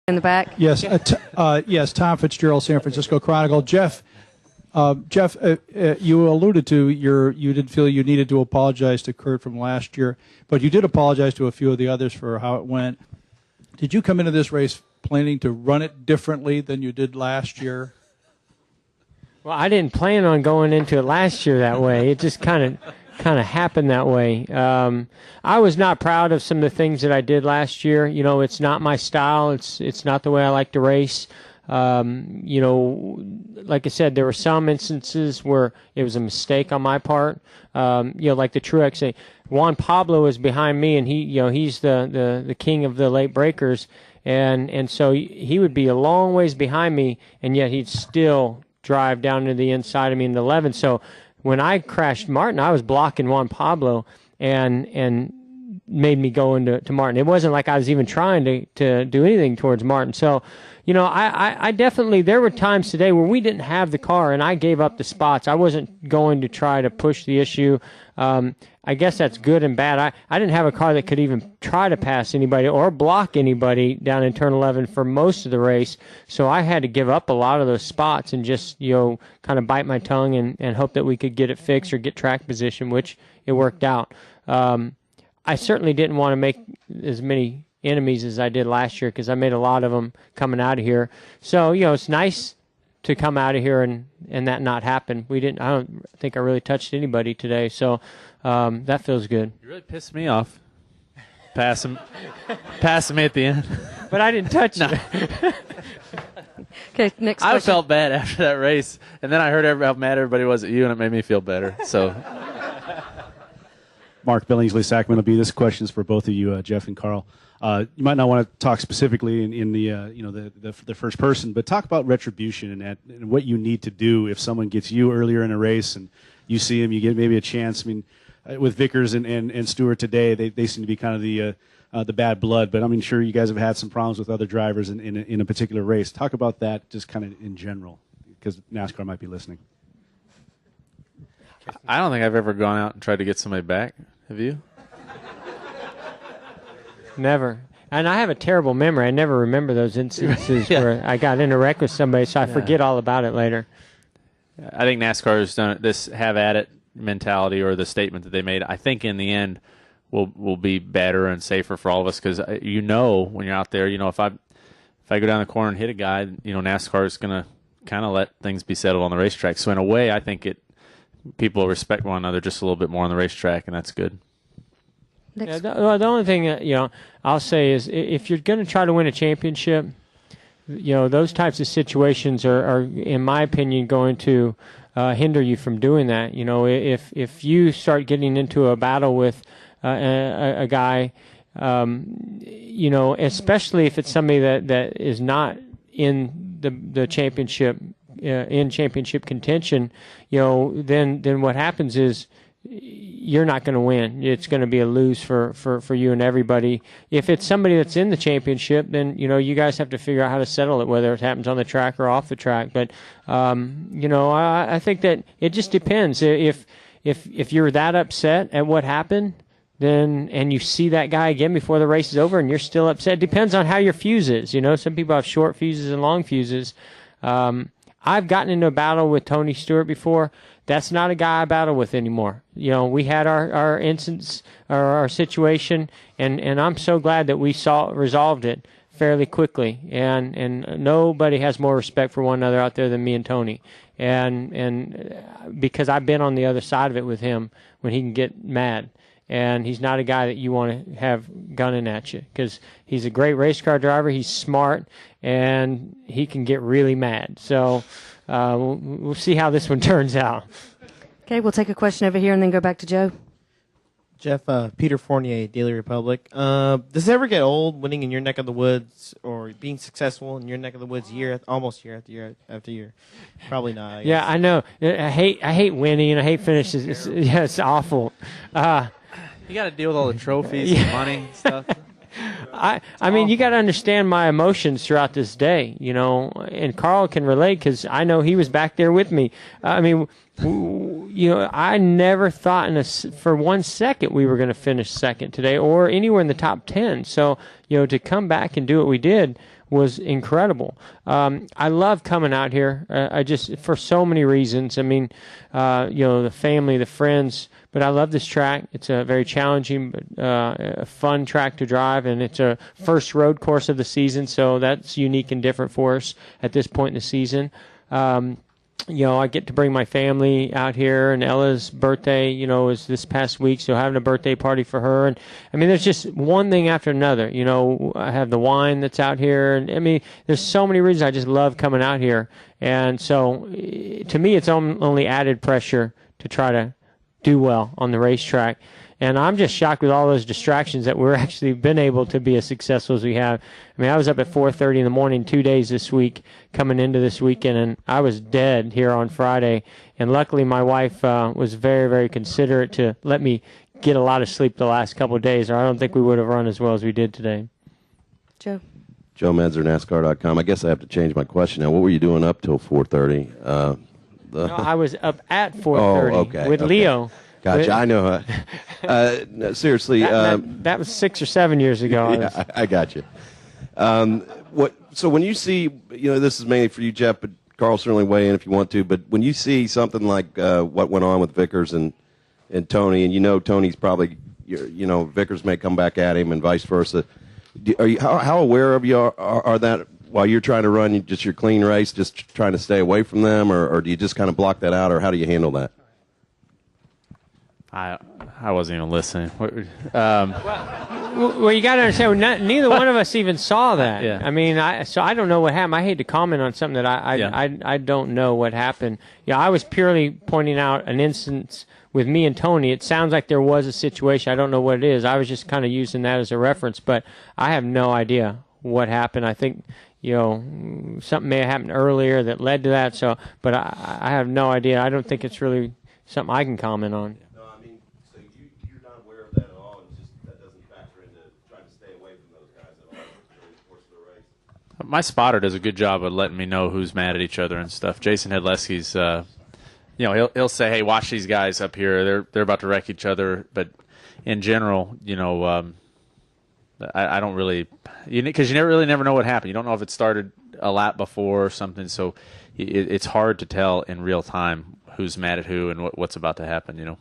in the back. Yes, yes. Tom Fitzgerald, San Francisco Chronicle. Jeff, you alluded to you did feel you needed to apologize to Kurt from last year, but you did apologize to a few of the others for how it went. Did you come into this race planning to run it differently than you did last year? Well, I didn't plan on going into it last year that way. It just kind of happened that way. I was not proud of some of the things that I did last year. You know, it's not my style. It's not the way I like to race. You know, like I said, there were some instances where it was a mistake on my part. You know, like the Truex. Juan Pablo is behind me, and he's the king of the late breakers, and so he would be a long ways behind me, and yet he'd still drive down to the inside of me in the 11. So when I crashed Martin, I was blocking Juan Pablo and made me go into Martin. It wasn't like I was even trying to do anything towards Martin. So, you know, I definitely, there were times today where we didn't have the car and I gave up the spots. I wasn't going to try to push the issue. I guess that's good and bad. I didn't have a car that could even try to pass anybody or block anybody down in turn 11 for most of the race. So I had to give up a lot of those spots and just, you know, kind of bite my tongue and hope that we could get it fixed or get track position, which it worked out. I certainly didn't want to make as many enemies as I did last year because I made a lot of them coming out of here. So, you know, it's nice to come out of here and that not happen. I don't think I really touched anybody today, so that feels good. You really pissed me off. Passing me at the end. But I didn't touch you. Okay, next question. I felt bad after that race, and then I heard how mad everybody was at you, and it made me feel better. So, Mark Billingsley, Sacramento. This question is for both of you, Jeff and Carl. You might not want to talk specifically in the first person, but talk about retribution and what you need to do if someone gets you earlier in a race and you see him, you get maybe a chance. I mean, with Vickers and Stewart today, they seem to be kind of the bad blood, but I mean, sure, you guys have had some problems with other drivers in a particular race. Talk about that just kind of in general, because NASCAR might be listening. I don't think I've ever gone out and tried to get somebody back. Have you? Never. And I have a terrible memory. I never remember those instances where I got in a wreck with somebody, so I forget all about it later. I think NASCAR has done this have at it mentality, or the statement that they made, I think in the end will be better and safer for all of us, because you know when you're out there, you know, if I go down the corner and hit a guy, you know, NASCAR is going to kind of let things be settled on the racetrack. So in a way, I think people respect one another just a little bit more on the racetrack, and that's good. Yeah, the only thing you know, I'll say is if you're going to try to win a championship, you know, those types of situations are in my opinion, going to hinder you from doing that. You know, if you start getting into a battle with a guy, you know, especially if it's somebody that is not in the championship, in championship contention, you know, then what happens is you're not going to win. It's going to be a lose for you and everybody. If it's somebody that's in the championship, then, you know, you guys have to figure out how to settle it, whether it happens on the track or off the track. But, you know, I think that it just depends. If you're that upset at what happened, then, and you see that guy again before the race is over and you're still upset, it depends on how your fuse is. You know, some people have short fuses and long fuses. I've gotten into a battle with Tony Stewart before. That's not a guy I battle with anymore. You know, we had our instance, or our situation, and I'm so glad that we resolved it fairly quickly. And nobody has more respect for one another out there than me and Tony. And because I've been on the other side of it with him when he can get mad. And he's not a guy that you want to have gunning at you, because he's a great race car driver. He's smart, and he can get really mad. So we'll see how this one turns out. Okay, we'll take a question over here and then go back to Joe. Jeff, Peter Fournier, Daily Republic. Does it ever get old winning in your neck of the woods, or being successful in your neck of the woods almost year after year? Probably not. Yeah, I know. I hate winning, and I hate finishes. It's awful. You got to deal with all the trophies and money and stuff. I mean, you got to understand my emotions throughout this day, you know, and Carl can relate because I know he was back there with me. I mean, you know, I never thought for 1 second we were going to finish second today or anywhere in the top 10. So, you know, to come back and do what we did was incredible. I love coming out here. I just, for so many reasons. I mean, the family, the friends, but I love this track. It's a very challenging, but a fun track to drive, and it's a first road course of the season, so that's unique and different for us at this point in the season. I get to bring my family out here, and Ella's birthday, is this past week, so having a birthday party for her. And, I mean, there's just one thing after another. I have the wine that's out here, and, I mean, there's so many reasons I just love coming out here. And so, to me, it's only added pressure to try to do well on the racetrack. And I'm just shocked with all those distractions that we're actually been able to be as successful as we have. I mean, I was up at 4:30 in the morning 2 days this week coming into this weekend, and I was dead here on Friday. And luckily my wife was very, very considerate to let me get a lot of sleep the last couple of days, or I don't think we would have run as well as we did today. Joe. Joe Medzer, NASCAR.com. I guess I have to change my question now. What were you doing up till 4:30? No, I was up at 4:30 with Leo. Gotcha. I know. No, seriously. That was 6 or 7 years ago. Yeah, I got you. So when you see, this is mainly for you, Jeff, but Carl, certainly weigh in if you want to, but when you see something like what went on with Vickers and Tony, and Tony's probably, Vickers may come back at him and vice versa, how aware of you are that while you're trying to run just your clean race, just trying to stay away from them, or do you just kind of block that out, or how do you handle that? I wasn't even listening. Well, you got to understand, neither one of us even saw that. Yeah. I mean, I don't know what happened. I hate to comment on something that I don't know what happened. I was purely pointing out an instance with me and Tony. It sounds like there was a situation. I don't know what it is. I was just kind of using that as a reference, but I have no idea what happened. I think something may have happened earlier that led to that. So, but I have no idea. I don't think it's really something I can comment on. My spotter does a good job of letting me know who's mad at each other and stuff. Jason Hedleski's, he'll say, "Hey, watch these guys up here. They're about to wreck each other." But in general, I don't really, because you never know what happened. You don't know if it started a lap before or something. So it's hard to tell in real time who's mad at who and what's about to happen.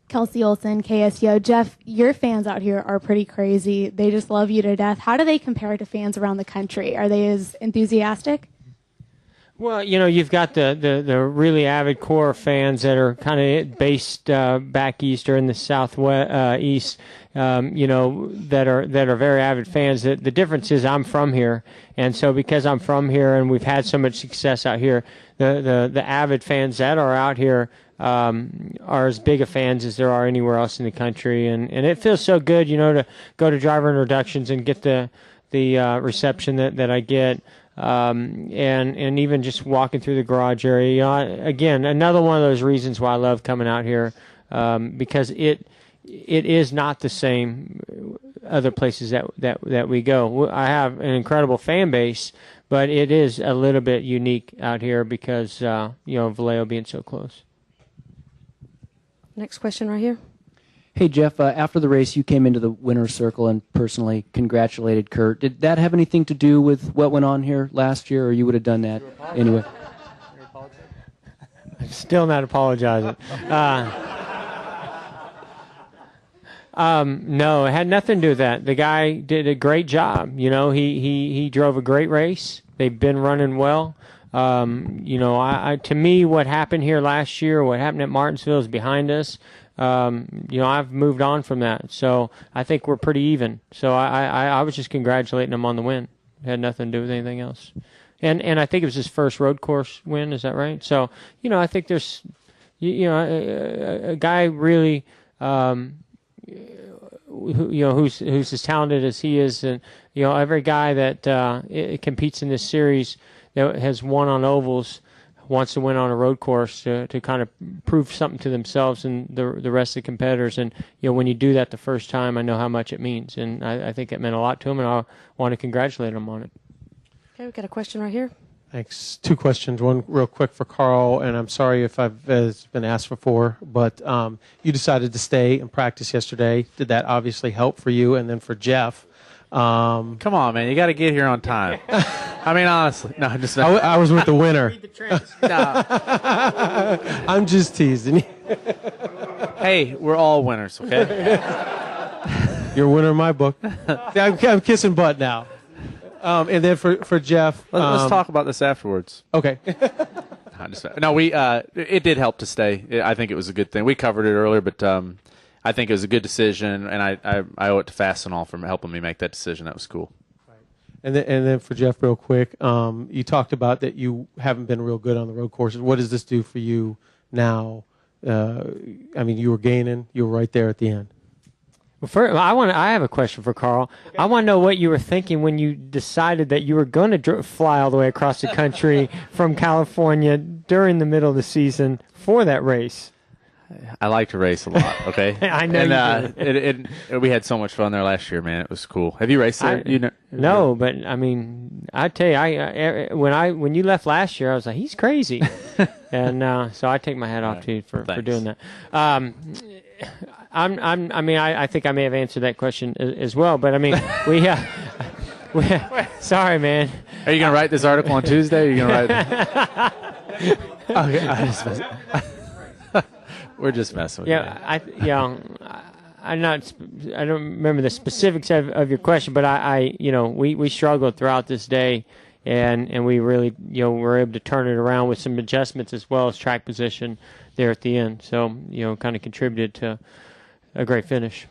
Kelsey Olson, KSO. Jeff, your fans out here are pretty crazy. They just love you to death. How do they compare to fans around the country? Are they as enthusiastic? Well, you've got the really avid core fans that are kind of based back east or in the southwest east. That are very avid fans. The difference is I'm from here, and so because I'm from here and we've had so much success out here, the avid fans that are out here are as big of fans as there are anywhere else in the country, and it feels so good, to go to driver introductions and get the reception that I get, and even just walking through the garage area. Again, another one of those reasons why I love coming out here, because it is not the same other places that we go. I have an incredible fan base, but it is a little bit unique out here because Vallejo being so close. Next question right here. Hey, Jeff, after the race, you came into the winner's circle and personally congratulated Kurt. Did that have anything to do with what went on here last year, or you would have done that anyway? I'm still not apologizing. No, it had nothing to do with that. The guy did a great job. He drove a great race. They've been running well. To me, what happened here last year, what happened at Martinsville is behind us. I've moved on from that. So I think we're pretty even. So I was just congratulating him on the win. It had nothing to do with anything else. And I think it was his first road course win. Is that right? So, I think there's, a guy really, who's as talented as he is. And, every guy that competes in this series that has won on ovals wants to win on a road course to kind of prove something to themselves and the rest of the competitors. And, when you do that the first time, I know how much it means. And I think it meant a lot to him, and I want to congratulate him on it. Okay, we've got a question right here. Thanks. Two questions. One real quick for Carl, and I'm sorry if it's been asked before, but you decided to stay and practice yesterday. Did that obviously help for you? And then for Jeff, Um, Come on, man. You got to get here on time. I mean, honestly. No, I'm just I was with the winner. no. I'm just teasing. Hey, we're all winners, okay? You're a winner in my book. I'm kissing butt now. And then for Jeff. Let's talk about this afterwards. Okay. It did help to stay. I think it was a good thing. We covered it earlier, but I think it was a good decision, and I owe it to Fastenal for helping me make that decision. That was cool. And then for Jeff, real quick, you talked about that you haven't been real good on the road courses. What does this do for you now? I mean, you were gaining. You were right there at the end. Well, I have a question for Carl. Okay. I want to know what you were thinking when you decided that you were going to fly all the way across the country from California during the middle of the season for that race. I like to race a lot. Okay, I know you do. We had so much fun there last year, man. It was cool. Have you raced there? No, but I mean, I tell you, when you left last year, I was like, he's crazy, and so I take my hat off to you for doing that. I think I may have answered that question as well, but I mean, sorry, man. Are you going to write this article on Tuesday? Or are you going to write it? Okay, we're just messing with you. I don't remember the specifics of your question, but we struggled throughout this day, and we really, were able to turn it around with some adjustments as well as track position there at the end. So, kind of contributed to a great finish.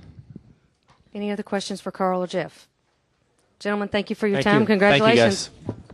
Any other questions for Carl or Jeff? Gentlemen, thank you for your Thank time. you. Congratulations. Thank you, guys.